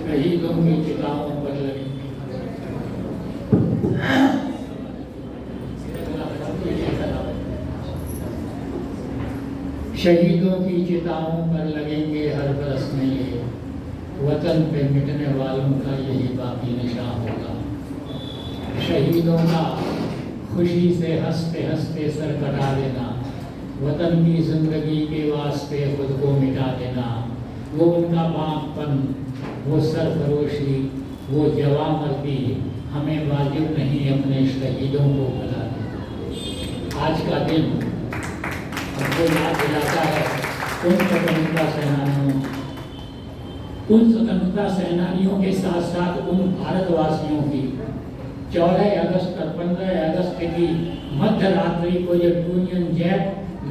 शहीदों की चिताओं पर लगे। शहीदों की चिताओं पर लगेंगे हर बरस में ये, वतन पे मिटने वालों का यही बाकी निशा होगा। शहीदों का खुशी से हंसते हंसते सर कटा देना, वतन की जिंदगी के वास्ते खुद को मिटा देना, वो उनका बापपन, वो सरफरोशी, वो जवामर्दी हमें वाजिब नहीं अपने शहीदों को भुला देना। आज का दिन हमको याद दिलाता है उन स्वतंत्रता सेनानियों के साथ साथ उन भारतवासियों की 14 अगस्त और 15 अगस्त की मध्य रात्रि को जब यूनियन जैक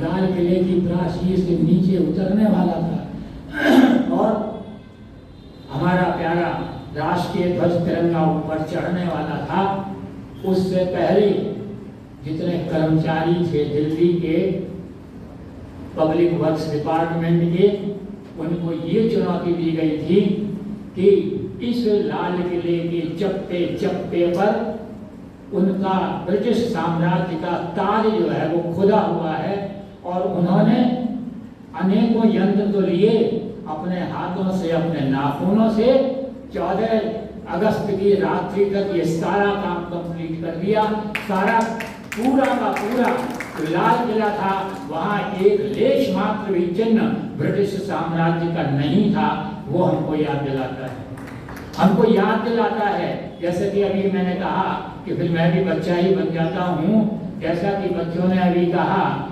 लाल किले की प्राचीर से नीचे उतरने वाला था और हमारा प्यारा राष्ट्रीय ध्वज तिरंगा ऊपर चढ़ने वाला था, उससे पहले जितने कर्मचारी थे दिल्ली के पब्लिक वर्क्स डिपार्टमेंट के, उनको ये चुनौती दी गई थी कि इस लाल किले के चप्पे चप्पे पर उनका ब्रिटिश साम्राज्य का ताज जो है वो खुदा हुआ है, और उन्होंने अनेकों यंत्र तो लिए अपने हाथों से, अपने नाखूनों से 14 अगस्त की रात्रि तक ये सारा काम कंप्लीट कर दिया। सारा पूरा का पूरा लाल किला था, वहाँ एक लेश मात्र भी चिन्ह ब्रिटिश साम्राज्य का नहीं था। वो हमको याद दिलाता है, हमको याद दिलाता है, जैसे कि अभी मैंने कहा कि फिर मैं भी बच्चा ही बन जाता हूँ, जैसा कि बच्चों ने अभी कहा,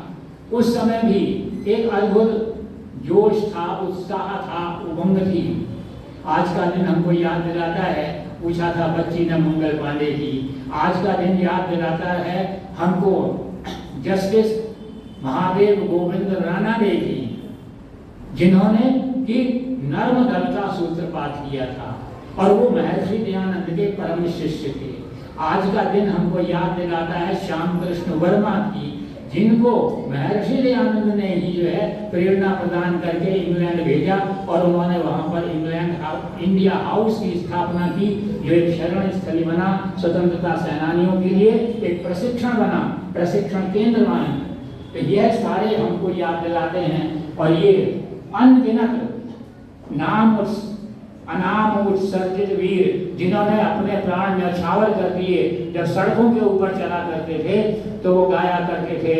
उस समय भी एक अद्भुत जोश था, उत्साह था, उमंग थी। आज का दिन हमको याद दिलाता है, पूछा था बच्ची ने मंगल पांडे की, आज का दिन याद दिलाता है हमको जस्टिस महादेव गोविंद राणा ने की, जिन्होंने कि नर्म दल का सूत्रपात किया था और वो महर्षि दयानंद के परम शिष्य थे। आज का दिन हमको याद दिलाता है श्याम कृष्ण वर्मा की, जिनको महर्षि दयानंद ने ही जो है प्रेरणा प्रदान करके इंग्लैंड भेजा और उन्होंने वहां पर इंडिया हाउस की स्थापना की, जो एक शरण स्थली बना, स्वतंत्रता सेनानियों के लिए एक प्रशिक्षण बना, प्रशिक्षण केंद्र बना। तो यह सारे हमको याद दिलाते हैं और ये अनगिनत नाम अनाम उत्सर्जित वीर जिन्होंने अपने प्राण न्यौछावर कर दिए, जब सड़कों के ऊपर चला करते थे तो वो गाया करते थे,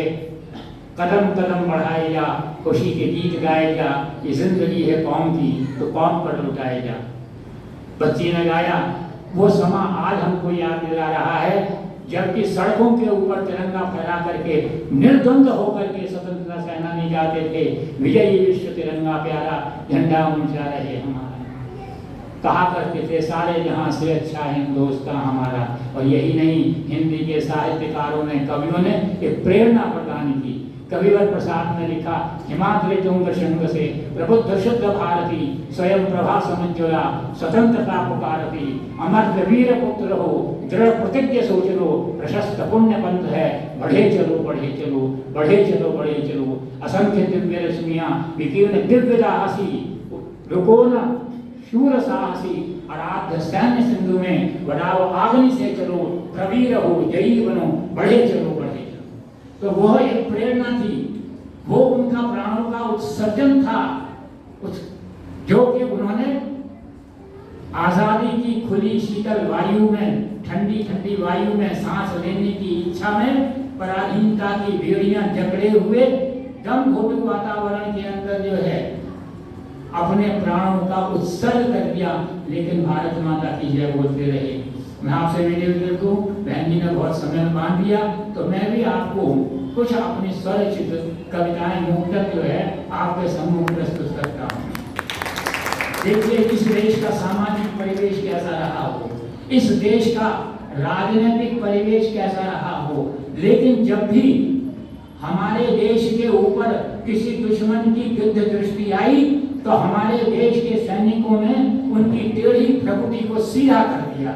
कदम कदम बढ़ाए जा, खुशी के गीत गाए जा, ये जिंदगी है कौम की तो कौम पर लुटाए जा। बच्ची ने गाया, वो समा आज हमको याद दिला रहा है जबकि सड़कों के ऊपर तिरंगा फहरा करके निर्द्वंद होकर के स्वतंत्रता सेनानी जाते थे, विजयी विश्व तिरंगा प्यारा झंडा ऊंचा रहे हमारा, कहा करते थे सारे जहां से अच्छा हिंदुस्तान हमारा। और यही नहीं, हिंदी के साहित्यकारों ने, कवियों ने एक प्रेरणा प्रदान की। कविवर प्रसाद ने लिखा, हिमाद्रि तुंग शृंग से प्रबुद्ध शुद्ध भारती, स्वयं प्रभा समुज्ज्वला स्वतंत्रता पुकारती, अमर वीर पुत्र हो दृढ़ प्रतिज्ञ सोच लो, प्रशस्त पुण्य पंथ है बढ़े चलो बढ़े चलो, बढ़े चलो बढ़े चलो, असंख्य दिव्य रश्मियां विकीर्ण दिव्य हसी, रुको न शूर साहसी, आराध्य सैन्य सिंधु में बढ़ाओ आग्नि से चलो, प्रवीर हो जयी बनो बढ़े चलो बढ़े चलो। तो वह एक प्रेरणा थी, वो उनका प्राणों का उत्सर्जन था, जो कि उन्होंने आजादी की खुली शीतल वायु में, ठंडी ठंडी वायु में सांस लेने की इच्छा में पराधीनता की भेड़ियां जकड़े हुए दम घोटू वातावरण के अंदर जो है अपने प्राणों का उत्सर्ग कर दिया, लेकिन भारत माता की जय बोलते रहे। मैं आपसे विनती करता हूँ, बहन जी ने बहुत समय बांध दिया, तो मैं भी आपको कुछ अपनी स्वरचित कविताएं मुक्तक जो है आपके सम्मुख प्रस्तुत करता हूँ। देखिए इस देश का सामाजिक परिवेश कैसा रहा हो, इस देश का राजनीतिक परिवेश कैसा रहा हो, लेकिन जब भी हमारे देश के ऊपर किसी दुश्मन की गिद्ध दृष्टि आई तो हमारे देश के सैनिकों ने उनकी टेढ़ी प्रकृति को सीधा कर दिया।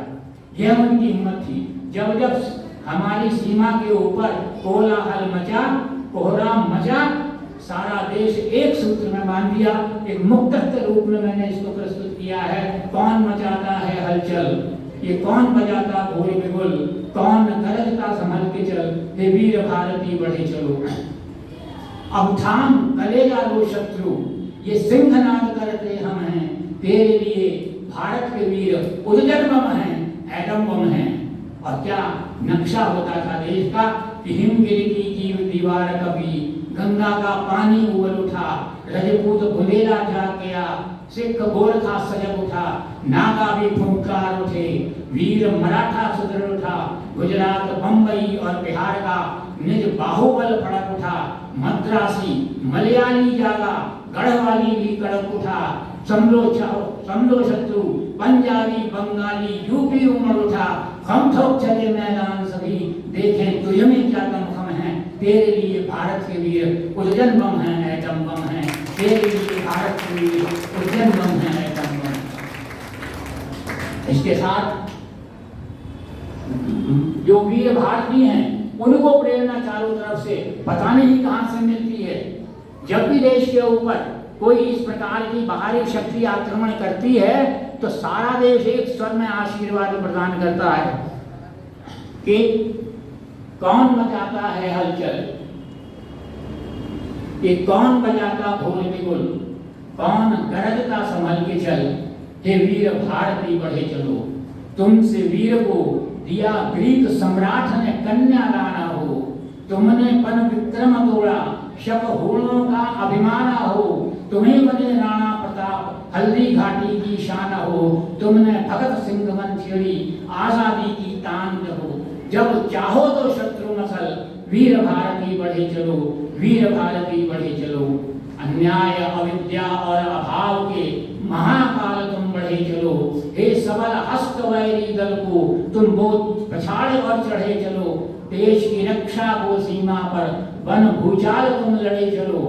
यह उनकी हिम्मत थी। जब जब हमारी सीमा के ऊपर कोलाहल मचा, कोहराम मचा, सारा देश एक सूत्र में बांध दिया। एक मुक्तक के रूप में मैंने इसको प्रस्तुत किया है। कौन मचाता है हलचल, ये कौन बजाता भोर बिगुल, कौन गरजता संभल के चल, हे वीर भारती बढ़े चलो। अब थाम कलेजा लो शत्रु, ये सिंहनाद करते हम हैं, तेरे लिए भारत के वीर उद्यत बम हैं, एटम बम हैं। और क्या नक्शा होता था देश का कि हिमगिरी की जीव दीवार कभी, गंगा का पानी उबल उठा, रजपूत बुंदेला जाग गया, सिख गोरखा सजग उठा, नागा भी फुंकार उठे, वीर मराठा सुदृढ़ उठा, गुजरात बंबई और बिहार का निज बाहुबल फड़क उठा, मद्रासी मलयाली जागा, गढ़वाली भी कड़क उठा, समलो शत्रु पंजाबी बंगाली यूपी उमड़ उठा, हम ठोक चले मैदान सभी, देखें तुझ में क्या दमखम है, तेरे लिए भारत के वीर उद्यन बम है, एटम बम है, तेरे लिए भारत के वीर उद्यन बम है, एटम बम। इसके साथ जो वीर भारतीय हैं उनको प्रेरणा चारों तरफ से पता नहीं कहां से मिलती है। जब भी देश के ऊपर कोई इस प्रकार की बाहरी शक्ति आक्रमण करती है तो सारा देश एक स्वर में आशीर्वाद प्रदान करता है कि कौन मचाता है हलचल, कि कौन बजाता भोर बिगुल, कौन गरजता संभल के चल, हे वीर भारती बढ़े चलो। तुमसे वीर को दिया ग्रीक सम्राट ने कन्या दाना हो, तुमने पन विक्रम तोड़ा, शक होड़ों का अभिमान हो, तुम्हें बने राणा प्रताप, हल्दी घाटी की शान हो, तुमने भगत सिंह मन छेड़ी, आजादी की तान हो। जब चाहो तो शत्रु नसल, वीर भारती बढ़े चलो, वीर भारती बढ़े चलो। अन्याय अविद्या और अभाव के महाकाल तुम बढ़े चलो, हे सबल हस्त वैरी दल को तुम बोझ पछाड़े और चढ़े चलो। देश की रक्षा को सीमा पर वन भूचाल तुम लड़े चलो,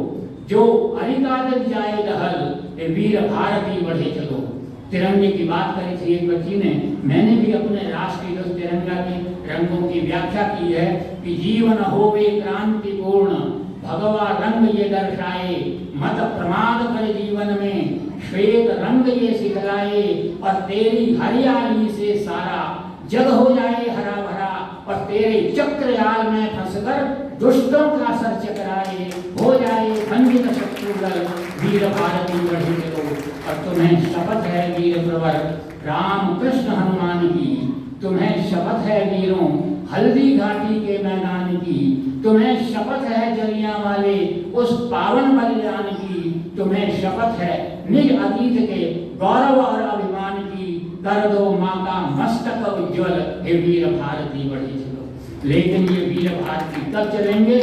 जो अरिकादल जाए दहल, हे वीर भारती बढ़े चलो। तिरंगे की बात करी थी एक बच्ची ने, मैंने भी अपने राष्ट्रीय ध्वज तिरंगा के रंगों की व्याख्या की है कि जीवन होवे क्रांतिपूर्ण, भगवा रंग ये दर्शाए, मत प्रमाद कर जीवन में, श्वेत रंग ये सिखलाए, और तेरी हरियाली से सारा जग हो जाए हरा भरा, और तेरे चक्रयाल में फंसकर दुष्टों का सर चकराए, हो जाए भंजित शत्रुदल, वीर भारती बढ़े चलो। और तुम्हें शपथ है वीर प्रवर राम कृष्ण हनुमान की, तुम्हें शपथ है वीरों हल्दी घाटी के मैदान की, तुम्हें शपथ है जलियांवाले उस पावन बलिदान की, तुम्हें शपथ है निज अतीत के गौरव और अभिमान की, कर दो माँ का मस्तक उज्ज्वल, हे वीर भारती बढ़े चलो। लेकिन ये वीर भारती कब चलेंगे?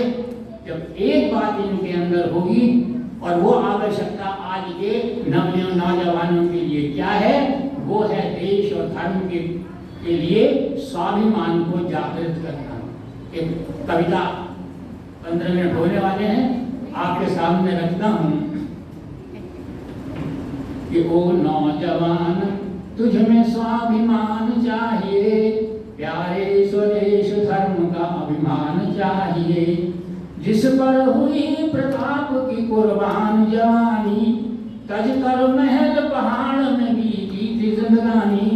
जब एक बात इनके अंदर होगी, और वो आवश्यकता आज के नौजवानों के लिए क्या है? वो है देश और धर्म के लिए स्वाभिमान को जागृत करना। एक कविता 15 मिनट होने वाले हैं, आपके सामने रखता हूं कि ओ नौजवान तुझ में स्वाभिमान चाहिए, प्यारे स्वदेश धर्म का अभिमान चाहिए, जिस पर हुई प्रताप की कुर्बान जवानी, तज कर महल पहाड़ में बीती थी जिंदगानी,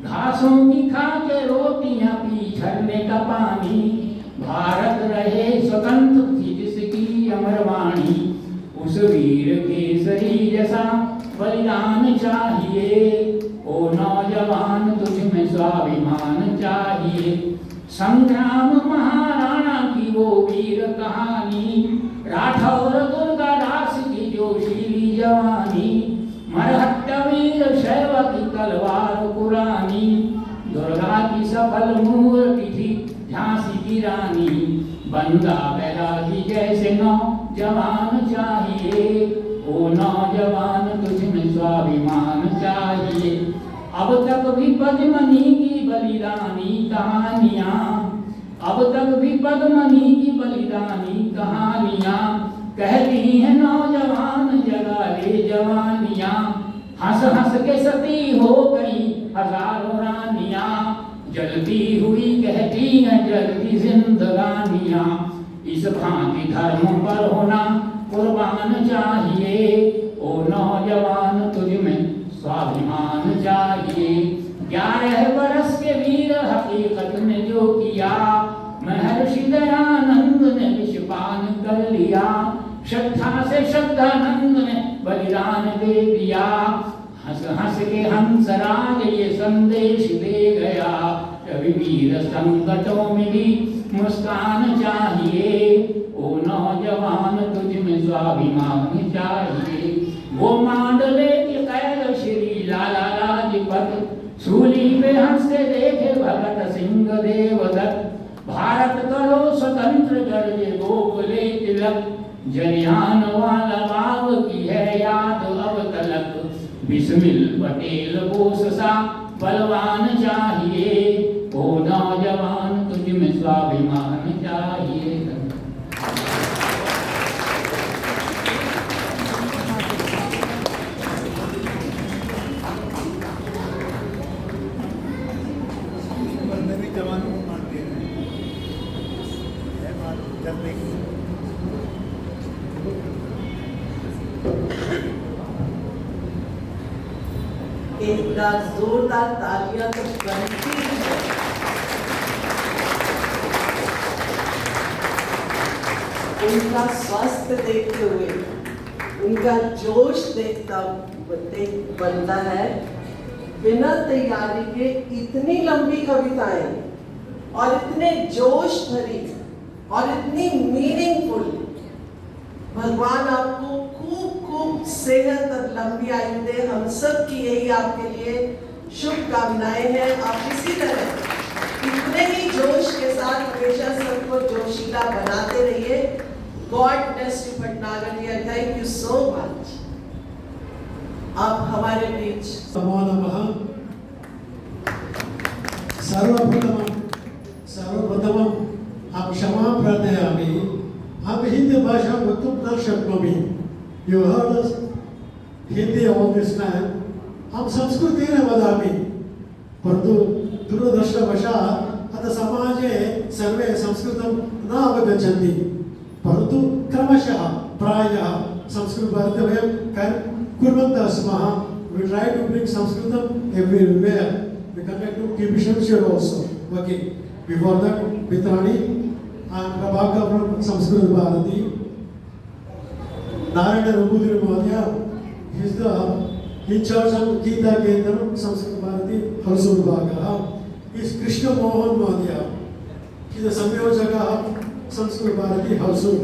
घासों की खा के रोटियां पी झरने का पानी, भारत रहे स्वतंत्र थी जिसकी अमरवाणी, उस वीर केसरी जैसा बलिदान चाहिए, ओ नौजवान तुझ में स्वाभिमान चाहिए। संग्राम महाराणा की वो वीर कहानी, राठौर दुर्गादास की जोशीली जवानी, मरहट्टा वीर शैव की तलवार पुरानी, दुर्गा की सफल मूर्ति थी झांसी की रानी, बंदा बैरागी जैसे नौजवान चाहिए, ओ नौजवान तुझ में स्वाभिमान चाहिए। अब तक भी पद्मनी की बलिदानी कहानियां, अब तक भी पद्मनी की बलिदानी कहानियां, कहती हैं नौजवान जगा ले जवानियां, हंस हंस के सती हो गई हजारों रानियां, जलती हुई कहती हैं जलती जिंदगानियां, इस भांति धर्म पर होना कुर्बान चाहिए, ओ नौजवान तुझ में स्वाभिमान चाहिए। 11 बरस के वीर हकीकत ने जो किया, महर्षि दयानंद ने विषपान कर लिया। श्रद्धा से श्रद्धानंद ने बलिदान दे दिया। हंस हंस के हंसराज ये संदेश दे गया, कभी वीर संकटों में भी मुस्कान चाहिए। ओ नौजवान तुझ में स्वाभिमान चाहिए। वो मांडले के कैद श्री लाला लाजपत, सूली पे हंसते देखे भगत सिंह देवदत्त। भारत करो स्वतंत्र गरजे गोखले तिलक, जनयान वाला बाग की है याद अब तलक। बिस्मिल पटेल बोस सा बलवान चाहिए। ओ नौजवान तुझ में स्वाभिमान चाहिए। एक बार जोरदार तालियां तो बनती है। उनका स्वास्थ्य देखते हुए, उनका जोश देखता बनता है। बिना तैयारी के इतनी लंबी कविताएं और इतने जोश भरी और इतनी मीनिंगफुल। भगवान आपको खूब खूब सेहत और लंबी आयु दे। हम सब की यही आपके लिए शुभकामनाएं हैं। आप इसी तरह इतने ही जोश के साथ हमेशा सबको जोशीला बनाते रहिए। God bless you Bhatnagar ji, thank you so much. आप हमारे बीच नमो नमः। सर्वप्रथमं अहं क्षमां प्रार्थयामि। अहं हिंदी भाषा वक्तुं न शक्नोमि। You heard us Hindi all this time. अहं संस्कृतेन वदामि, परन्तु दुरदृष्टवशात् अतः समाजे सर्वे संस्कृतं न अवगच्छन्ति। परन्तु क्रमशः प्रायः संस्कृतभारते वयं कुर्वन्तः स्मः। We try to bring Sanskritam everywhere. We conduct exhibitions here also. Okay. Before that, Mitrani and Prabhakar from Sanskrit Bharati. Narayana Raghudir Mahodaya, he is the in charge of Gita Kendram Sanskrit Bharati Harsur Bhaga. He is Krishna Mohan Mahodaya. He is the Samyojaka of Sanskrit Bharati Harsur.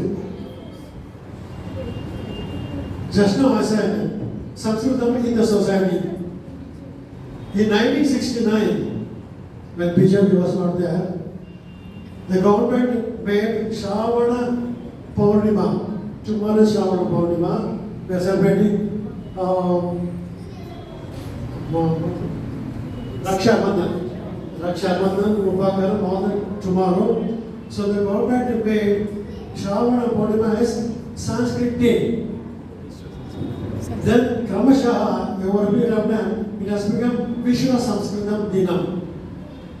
Just now I said Sanskritam in the society. In 1969, when BJP was not there, the government made Shravana Purnima. Tomorrow is Shravana Purnima. We are celebrating Raksha Bandhan, Upakaram, all that tomorrow. So the government made Shravana Purnima as Sanskrit Day. Then Kramashah, over a period of time, it has become Vishwa Sanskritam Dinam.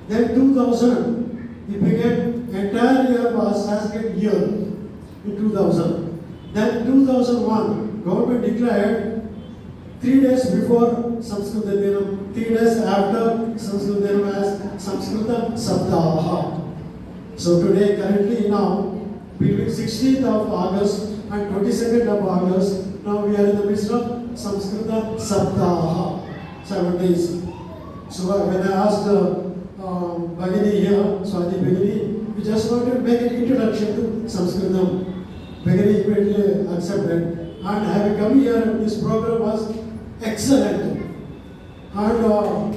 Then 2000, it became entire year was Sanskrit year in 2000. Then 2001, government declared 3 days before Sanskrit Dinam, 3 days after Sanskrit Dinam as Sanskrita Saptaha. So today, currently now, between 16th of August and 22nd of August, now we are in the midst of Sanskrita Saptaha, 7 days. So when I asked Bhagini here, Swati Bhagini, we just wanted to make an introduction to Sanskritam. Bhagini immediately accepted, and having come here, this program was excellent. And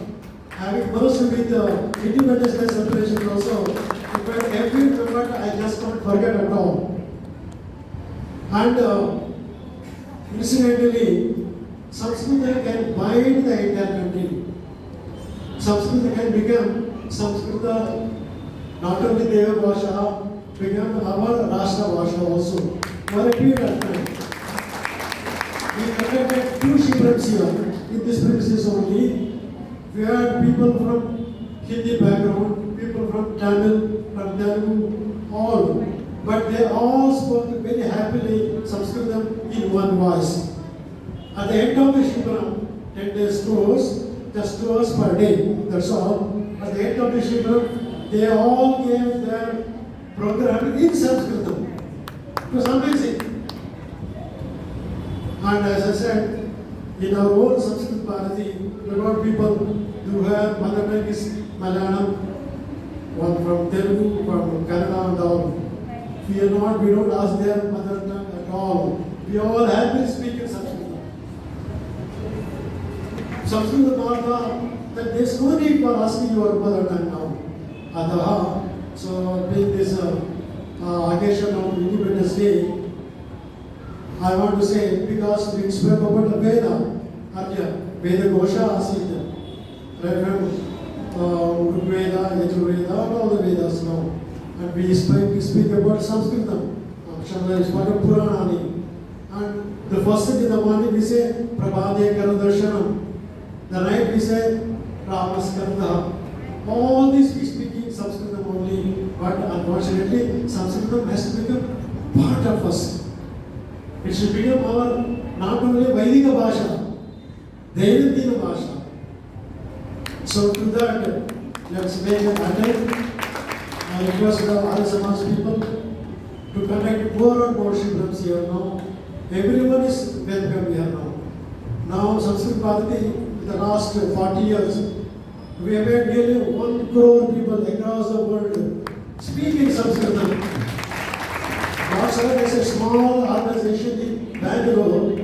having merged with the Independence Day celebration also, in fact, every member I just can't forget at all. And incidentally, Sanskrit can bind the entire country. Sanskrit can become Sanskrita, not only Deva Bhasha, become our Rashtra Bhasha also. For a period of time. We conducted 2 shipments here in this premises only. We had people from Hindi background, people from Tamil, from Telugu, all. But they all spoke very happily Sanskritam in one voice. At the end of the Shikram, 10 days course, just 2 hours per day, that's all. At the end of the Shikram, they all gave their program in Sanskritam. It was amazing. And as I said, in our own Sanskrit Bharati, there are people who have mother tongue is Malayalam, one from Telugu, from Kannada and all. We don't ask their mother tongue at all. We all have been speaking Sanskrit. Sanskrit Bharata, that there's no need for asking your mother tongue now. Adaha. So, being this occasion of Independence Day, I want to say, because we spoke about the Veda earlier, Veda Gosha Asita, right from Veda, Yajurveda, and all the Vedas now. And we speak about Sanskritam, Shamla is part of Puranani. And the first thing in the morning we say, Prabhade Karadarshanam. The night we say, Ramaskanda. All these we speak in Sanskritam only, but unfortunately, Sanskritam has to become part of us. It should become our not only Vaidika Bhasha, Devantina Bhasha. So to that, let's make an attempt. I request the Arya Samaj people to conduct more and more Shivrams here now. Everyone is welcome here now. Now, Sanskrit Bharati, in the last 40 years, we have made nearly 1 crore people across the world speaking Sanskrit. There is a small organization in Bangalore,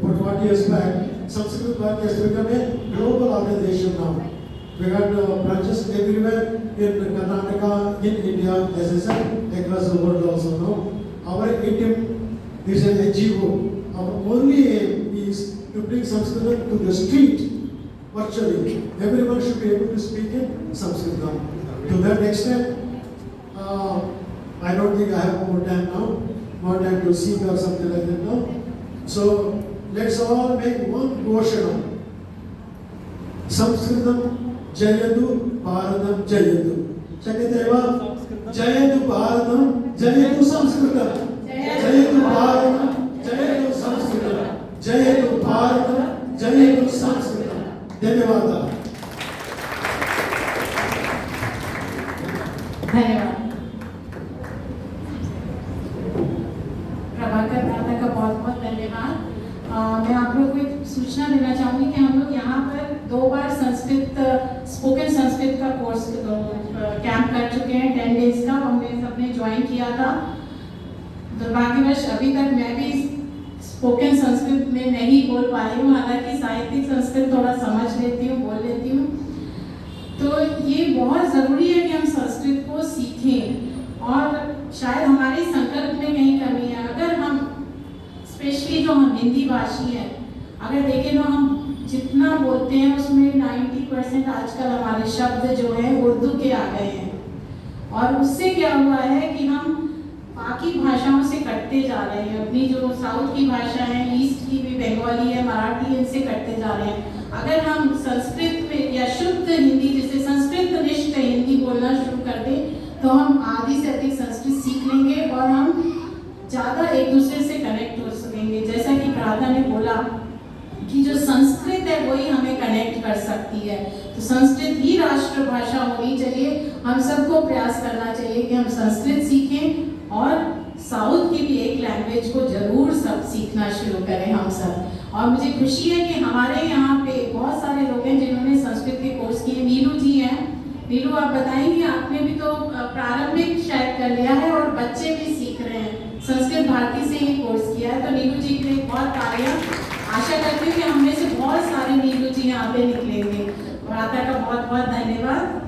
about 40 years back. Sanskrit Bharati has become a global organization now. We have branches everywhere in Karnataka, in India, as I said, across the world also now. Our aim is an NGO. Our only aim is to bring Sanskrit to the street virtually. Everyone should be able to speak in Sanskrit now. To that extent, I don't think I have more time to sing or something like that now. So let's all make one Ghoshana. Sanskritam Jayatu Bharatam Jayatu. Shakateva Jayatu Bharatam Jayatu Sanskritam. Jayatu Bharatam Jayatu Sanskritam. Jayatu Bharatam Jayatu Sanskritam. Dhanyawad. धन्यवाद। प्रभाकर दादा का बहुत बहुत धन्यवाद। मैं आप लोगों को एक सूचना देना चाहूँगी कि हम लोग यहाँ पर 2 बार स्पोकन संस्कृत का कोर्स कैंप कर चुके हैं। 10 डेज का हमने सबने ज्वाइन किया था। दुर्भाग्यवश अभी तक मैं भी स्पोकन संस्कृत में नहीं बोल पा रही हूँ, हालांकि साहित्यिक संस्कृत थोड़ा समझ लेती हूँ, बोल लेती हूँ। तो ये बहुत ज़रूरी है कि हम संस्कृत को सीखें और शायद हमारे संकल्प में कहीं कमी है। अगर हम स्पेशली जो हम हिंदी भाषी हैं, अगर देखें तो हम जितना बोलते हैं उसमें 90% आजकल हमारे शब्द जो हैं उर्दू के आ गए हैं और उससे क्या हुआ है कि हम बाकी भाषाओं से कटते जा रहे हैं। अपनी जो साउथ की भाषा है, ईस्ट की भी बंगाली है, मराठी, इनसे कटते जा रहे हैं। अगर हम संस्कृत में या शुद्ध हिंदी, जैसे संस्कृतनिष्ठ हिंदी बोलना शुरू कर दें तो हम आधी से अधिक संस्कृत सीख लेंगे और हम ज़्यादा एक दूसरे से कनेक्ट हो सकेंगे। जैसा कि प्रार्थना ने बोला कि जो संस्कृत है वही हमें कनेक्ट कर सकती है, तो संस्कृत ही राष्ट्रभाषा होनी चाहिए। हम सबको प्रयास करना चाहिए कि हम संस्कृत सीखें और साउथ की भी एक लैंग्वेज को जरूर सब सीखना शुरू करें हम सब। और मुझे खुशी है कि हमारे यहाँ पे बहुत सारे लोग हैं जिन्होंने संस्कृत के कोर्स किए। नीलू जी हैं, नीलू आप बताएंगे, आपने भी तो प्रारंभिक शायद कर लिया है और बच्चे भी सीख रहे हैं, संस्कृत भारती से ही कोर्स किया है। तो नीलू जी के लिए बहुत तालियां। आशा करती हूँ कि हम में से बहुत सारे नीलू जी यहाँ पे निकलेंगे। प्रार्थना का बहुत बहुत धन्यवाद।